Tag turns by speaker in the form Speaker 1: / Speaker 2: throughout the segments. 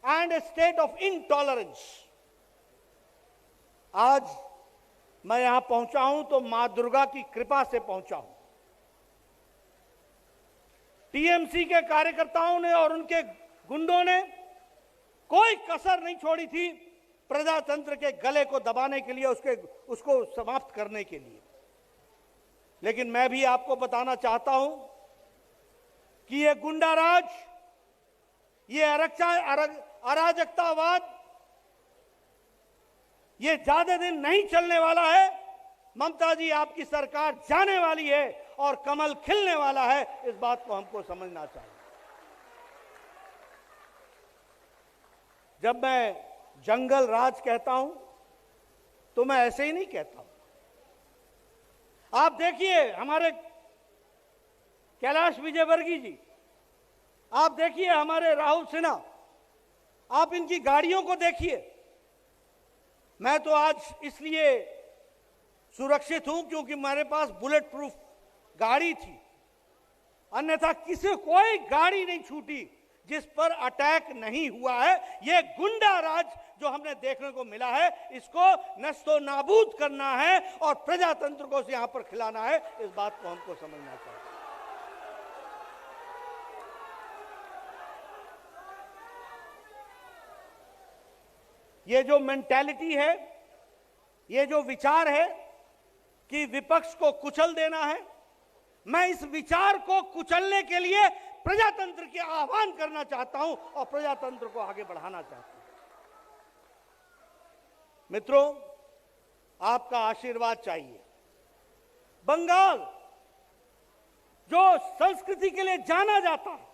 Speaker 1: and a state of intolerance. आज मैं यहां पहुंचा हूं तो मां दुर्गा की कृपा से पहुंचा हूं। टीएमसी के कार्यकर्ताओं ने और उनके गुंडों ने कोई कसर नहीं छोड़ी थी प्रजातंत्र के गले को दबाने के लिए, उसको समाप्त करने के लिए। लेकिन मैं भी आपको बताना चाहता हूं कि ये गुंडाराज, ये अराजकतावाद, ये ज्यादा दिन नहीं चलने वाला है। ममता जी, आपकी सरकार जाने वाली है और कमल खिलने वाला है, इस बात को हमको समझना चाहिए। जब मैं जंगल राज कहता हूं तो मैं ऐसे ही नहीं कहता हूं। आप देखिए हमारे कैलाश विजयवर्गीय जी, आप देखिए हमारे राहुल सिन्हा, आप इनकी गाड़ियों को देखिए। मैं तो आज इसलिए सुरक्षित हूं क्योंकि मेरे पास बुलेट प्रूफ गाड़ी थी, अन्यथा कोई गाड़ी नहीं छूटी जिस पर अटैक नहीं हुआ है। यह गुंडा राज जो हमने देखने को मिला है, इसको नस्तो नाबूद करना है और प्रजातंत्र को यहां पर खिलाना है, इस बात को हमको समझना चाहिए। ये जो मेंटालिटी है, ये जो विचार है कि विपक्ष को कुचल देना है, मैं इस विचार को कुचलने के लिए प्रजातंत्र के आह्वान करना चाहता हूं और प्रजातंत्र को आगे बढ़ाना चाहता हूं। मित्रों, आपका आशीर्वाद चाहिए। बंगाल जो संस्कृति के लिए जाना जाता है,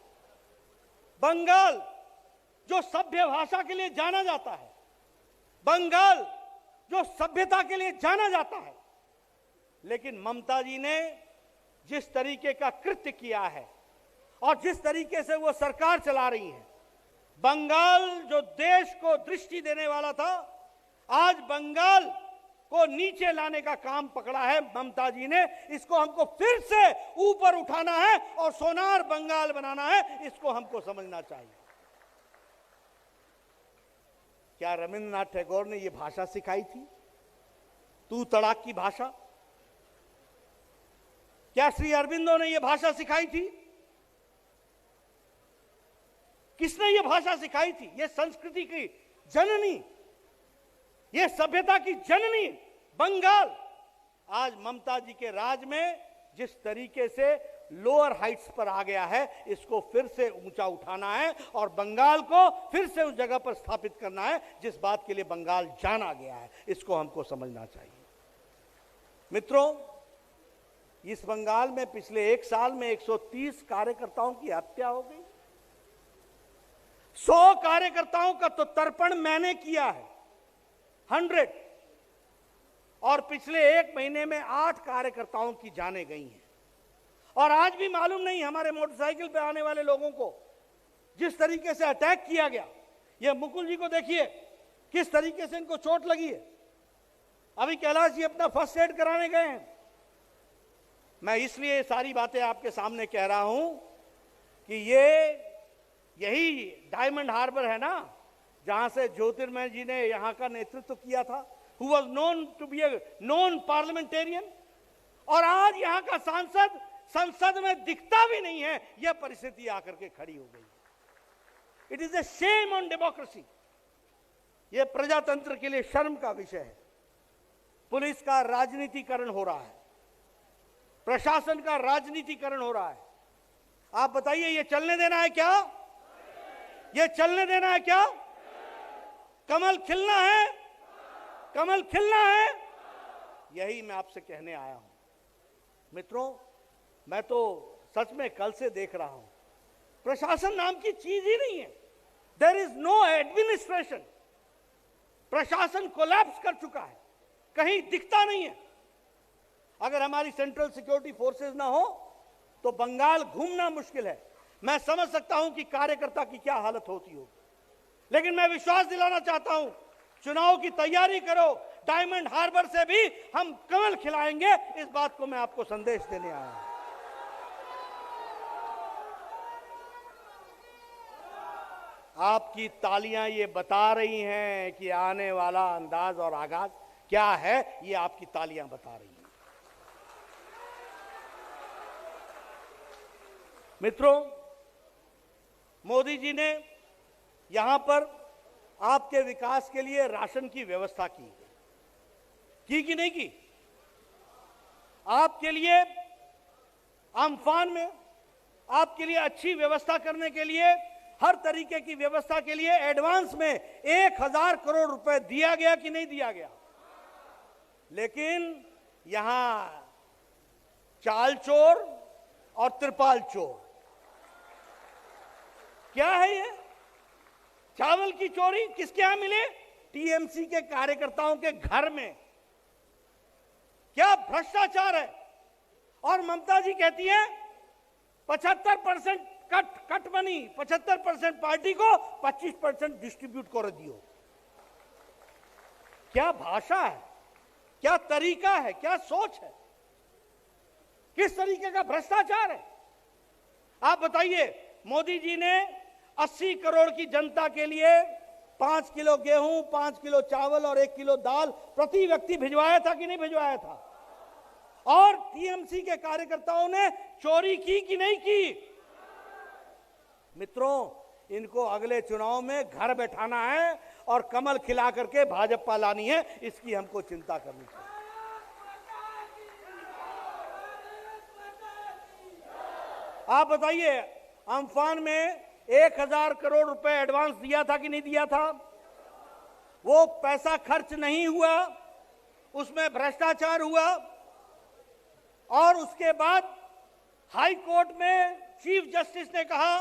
Speaker 1: बंगाल जो सभ्य भाषा के लिए जाना जाता है, बंगाल जो सभ्यता के लिए जाना जाता है, लेकिन ममता जी ने जिस तरीके का कृत्य किया है और जिस तरीके से वो सरकार चला रही है, बंगाल जो देश को दृष्टि देने वाला था, आज बंगाल को नीचे लाने का काम पकड़ा है ममता जी ने। इसको हमको फिर से ऊपर उठाना है और सोनार बंगाल बनाना है, इसको हमको समझना चाहिए। क्या रविंद्रनाथ टैगोर ने यह भाषा सिखाई थी, तू तड़ाक की भाषा? क्या श्री अरविंदो ने यह भाषा सिखाई थी? किसने यह भाषा सिखाई थी? यह संस्कृति की जननी, यह सभ्यता की जननी बंगाल आज ममता जी के राज में जिस तरीके से लोअर हाइट्स पर आ गया है, इसको फिर से ऊंचा उठाना है और बंगाल को फिर से उस जगह पर स्थापित करना है जिस बात के लिए बंगाल जाना गया है। इसको हमको समझना चाहिए। मित्रों, इस बंगाल में पिछले एक साल में 130 कार्यकर्ताओं की हत्या हो गई। 100 कार्यकर्ताओं का तो तर्पण मैंने किया है, 100, और पिछले एक महीने में 8 कार्यकर्ताओं की जानें गई हैं। और आज भी मालूम नहीं हमारे मोटरसाइकिल पे आने वाले लोगों को जिस तरीके से अटैक किया गया। ये मुकुल जी को देखिए किस तरीके से इनको चोट लगी है। अभी कैलाश जी अपना फर्स्ट एड कराने गए हैं। मैं इसलिए सारी बातें आपके सामने कह रहा हूं कि यही डायमंड हार्बर है ना, जहां से ज्योतिर्मय जी ने यहां का नेतृत्व किया था, who was known to be a non parliamentarian, और आज यहां का सांसद संसद में दिखता भी नहीं है। यह परिस्थिति आकर के खड़ी हो गई। It is a shame on democracy. यह प्रजातंत्र के लिए शर्म का विषय है। पुलिस का राजनीतिकरण हो रहा है, प्रशासन का राजनीतिकरण हो रहा है। आप बताइए, यह चलने देना है क्या? यह चलने देना है क्या? कमल खिलना है, कमल खिलना है, यही मैं आपसे कहने आया हूं। मित्रों, मैं तो सच में कल से देख रहा हूं, प्रशासन नाम की चीज ही नहीं है। There is no administration. प्रशासन कोलैप्स कर चुका है, कहीं दिखता नहीं है। अगर हमारी सेंट्रल सिक्योरिटी फोर्सेस ना हो तो बंगाल घूमना मुश्किल है। मैं समझ सकता हूं कि कार्यकर्ता की क्या हालत होती होगी, लेकिन मैं विश्वास दिलाना चाहता हूं, चुनाव की तैयारी करो, डायमंड हार्बर से भी हम कमल खिलाएंगे। इस बात को मैं आपको संदेश देने आया हूं। आपकी तालियां ये बता रही हैं कि आने वाला अंदाज और आगाज क्या है, ये आपकी तालियां बता रही हैं। मित्रों, मोदी जी ने यहां पर आपके विकास के लिए राशन की व्यवस्था की कि नहीं की? आपके लिए अम्फान में आपके लिए अच्छी व्यवस्था करने के लिए, हर तरीके की व्यवस्था के लिए एडवांस में 1000 करोड़ रुपए दिया गया कि नहीं दिया गया? लेकिन यहां चाल चोर और त्रिपाल चोर, क्या है ये? चावल की चोरी किसके यहां मिले? टीएमसी के कार्यकर्ताओं के घर में। क्या भ्रष्टाचार है? और ममता जी कहती है 75% कट मनी, 75% पार्टी को, 25% डिस्ट्रीब्यूट कर दियो। क्या भाषा है, क्या तरीका है, क्या सोच है, किस तरीके का भ्रष्टाचार है? आप बताइए, मोदी जी ने 80 करोड़ की जनता के लिए 5 किलो गेहूं, 5 किलो चावल और 1 किलो दाल प्रति व्यक्ति भिजवाया था कि नहीं भिजवाया था? और टीएमसी के कार्यकर्ताओं ने चोरी की कि नहीं की? मित्रों, इनको अगले चुनाव में घर बैठाना है और कमल खिला करके भाजपा लानी है, इसकी हमको चिंता करनी चाहिए। आप बताइए, अम्फान में 1000 करोड़ रुपए एडवांस दिया था कि नहीं दिया था? वो पैसा खर्च नहीं हुआ, उसमें भ्रष्टाचार हुआ, और उसके बाद हाई कोर्ट में चीफ जस्टिस ने कहा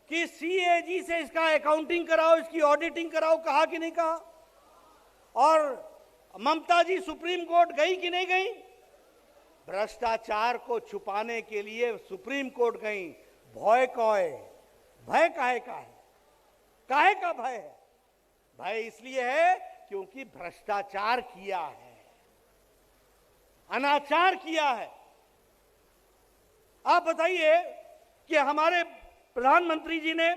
Speaker 1: कि सीएजी से इसका अकाउंटिंग कराओ, इसकी ऑडिटिंग कराओ। कहा कि नहीं कहा? और ममता जी सुप्रीम कोर्ट गई कि नहीं गई? भ्रष्टाचार को छुपाने के लिए सुप्रीम कोर्ट गई। भय काहे का है? काहे का भय है? भय इसलिए है क्योंकि भ्रष्टाचार किया है, अनाचार किया है। आप बताइए कि हमारे प्रधानमंत्री जी ने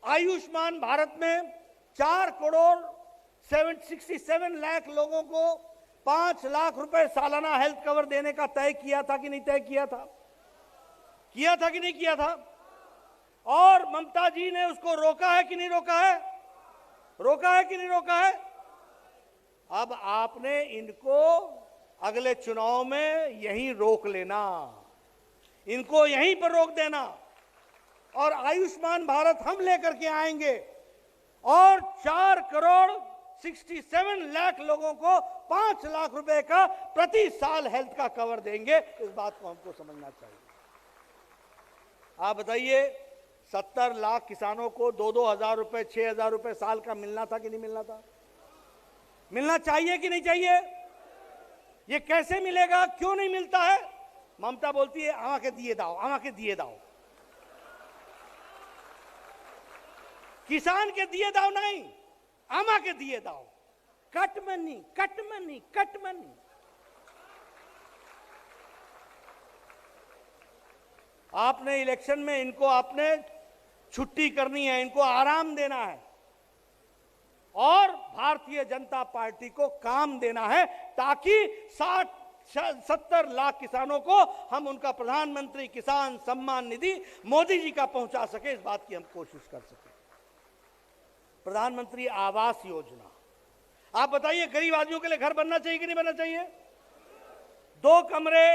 Speaker 1: आयुष्मान भारत में 4 करोड़ 67 लाख लोगों को 5 लाख रुपए सालाना हेल्थ कवर देने का तय किया था कि नहीं तय किया था? किया था कि नहीं किया था? और ममता जी ने उसको रोका है कि नहीं रोका है? रोका है कि नहीं रोका है? अब आपने इनको अगले चुनाव में यहीं रोक लेना, इनको यहीं पर रोक देना, और आयुष्मान भारत हम लेकर के आएंगे और 4 करोड़ 67 लाख लोगों को 5 लाख रुपए का प्रति साल हेल्थ का कवर देंगे। इस बात को हमको समझना चाहिए। आप बताइए, 70 लाख किसानों को 2-2 हजार रुपए, 6,000 रुपए साल का मिलना था कि नहीं मिलना था? मिलना चाहिए कि नहीं चाहिए? ये कैसे मिलेगा, क्यों नहीं मिलता है? ममता बोलती है आमा के दिए दाओ, आमा के दिए दाओ। किसान के दिए दाओ नहीं, आमा के दिए दाओ। Cut money, cut money, cut money. आपने इलेक्शन में इनको आपने छुट्टी करनी है, इनको आराम देना है और भारतीय जनता पार्टी को काम देना है, ताकि 60-70 लाख किसानों को हम उनका प्रधानमंत्री किसान सम्मान निधि मोदी जी का पहुंचा सके। इस बात की हम कोशिश कर सके। प्रधानमंत्री आवास योजना, आप बताइए, गरीब आदमियों के लिए घर बनना चाहिए कि नहीं बनना चाहिए? 2 कमरे,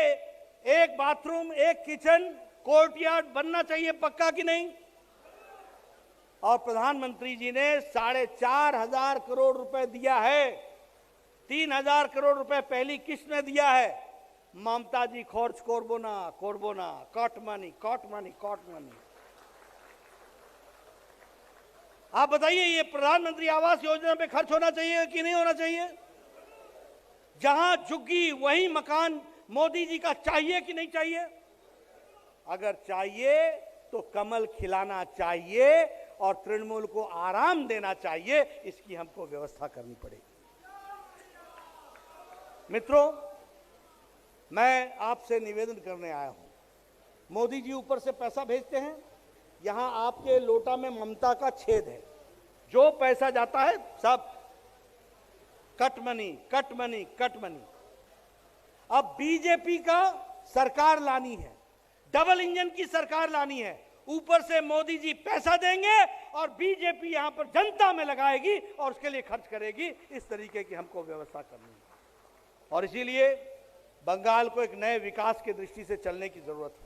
Speaker 1: 1 बाथरूम, 1 किचन, कोर्टयार्ड बनना चाहिए, पक्का कि नहीं? और प्रधानमंत्री जी ने 4,500 करोड़ रुपए दिया है। 3,000 करोड़ रुपए पहली किस्त में दिया है। ममता जी खर्च करबो ना, cut money, cut money, cut money. आप बताइए, ये प्रधानमंत्री आवास योजना पे खर्च होना चाहिए कि नहीं होना चाहिए? जहां झुग्गी वही मकान मोदी जी का चाहिए कि नहीं चाहिए? अगर चाहिए तो कमल खिलाना चाहिए और तृणमूल को आराम देना चाहिए। इसकी हमको व्यवस्था करनी पड़ेगी। मित्रों, मैं आपसे निवेदन करने आया हूं। मोदी जी ऊपर से पैसा भेजते हैं, यहां आपके लोटा में ममता का छेद है। जो पैसा जाता है सब cut money, cut money, cut money. अब बीजेपी का सरकार लानी है, डबल इंजन की सरकार लानी है। ऊपर से मोदी जी पैसा देंगे और बीजेपी यहां पर जनता में लगाएगी और उसके लिए खर्च करेगी। इस तरीके की हमको व्यवस्था करनी है और इसीलिए बंगाल को एक नए विकास की दृष्टि से चलने की जरूरत है।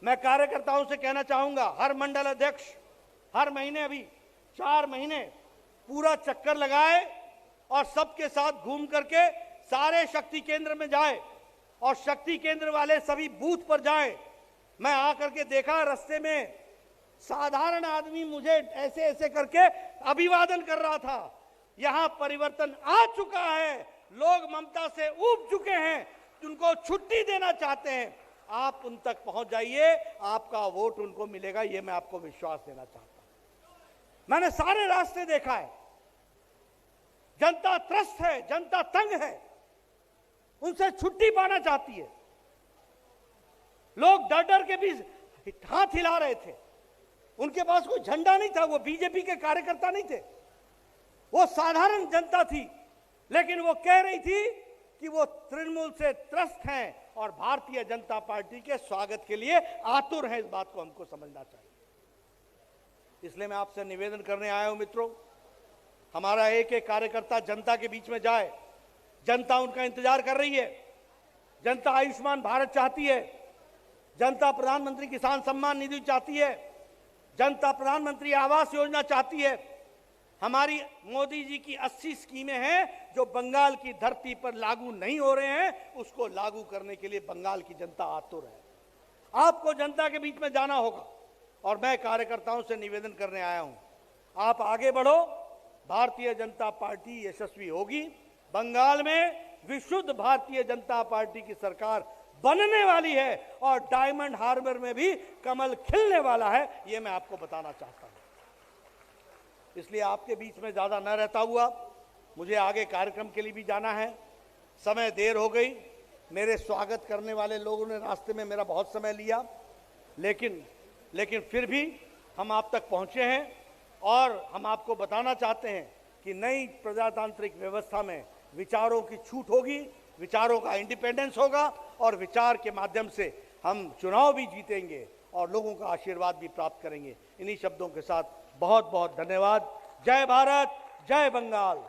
Speaker 1: मैं कार्यकर्ताओं से कहना चाहूंगा, हर मंडल अध्यक्ष हर महीने, अभी 4 महीने पूरा चक्कर लगाए और सबके साथ घूम करके सारे शक्ति केंद्र में जाए और शक्ति केंद्र वाले सभी बूथ पर जाए। मैं आकर के देखा, रास्ते में साधारण आदमी मुझे ऐसे ऐसे करके अभिवादन कर रहा था। यहां परिवर्तन आ चुका है, लोग ममता से ऊब चुके हैं, उनको छुट्टी देना चाहते हैं। आप उन तक पहुंच जाइए, आपका वोट उनको मिलेगा, ये मैं आपको विश्वास देना चाहता हूं। मैंने सारे रास्ते देखा है, जनता त्रस्त है, जनता तंग है, उनसे छुट्टी पाना चाहती है। लोग डर डर के भी हाथ हिला रहे थे, उनके पास कोई झंडा नहीं था, वो बीजेपी के कार्यकर्ता नहीं थे, वो साधारण जनता थी, लेकिन वो कह रही थी कि वो तृणमूल से त्रस्त हैं और भारतीय जनता पार्टी के स्वागत के लिए आतुर हैं। इस बात को हमको समझना चाहिए। इसलिए मैं आपसे निवेदन करने आया हूं मित्रों, हमारा एक एक कार्यकर्ता जनता के बीच में जाए। जनता उनका इंतजार कर रही है, जनता आयुष्मान भारत चाहती है, जनता प्रधानमंत्री किसान सम्मान निधि चाहती है, जनता प्रधानमंत्री आवास योजना चाहती है। हमारी मोदी जी की 80 स्कीमें हैं जो बंगाल की धरती पर लागू नहीं हो रहे हैं, उसको लागू करने के लिए बंगाल की जनता आतुर है। आपको जनता के बीच में जाना होगा और मैं कार्यकर्ताओं से निवेदन करने आया हूं, आप आगे बढ़ो, भारतीय जनता पार्टी यशस्वी होगी। बंगाल में विशुद्ध भारतीय जनता पार्टी की सरकार बनने वाली है और डायमंड हार्बर में भी कमल खिलने वाला है, यह मैं आपको बताना चाहता हूं। इसलिए आपके बीच में ज्यादा न रहता हुआ मुझे आगे कार्यक्रम के लिए भी जाना है। समय देर हो गई, मेरे स्वागत करने वाले लोगों ने रास्ते में मेरा बहुत समय लिया, लेकिन फिर भी हम आप तक पहुंचे हैं और हम आपको बताना चाहते हैं कि नई प्रजातांत्रिक व्यवस्था में विचारों की छूट होगी, विचारों का इंडिपेंडेंस होगा और विचार के माध्यम से हम चुनाव भी जीतेंगे और लोगों का आशीर्वाद भी प्राप्त करेंगे। इन्हीं शब्दों के साथ बहुत बहुत धन्यवाद। जय भारत, जय बंगाल।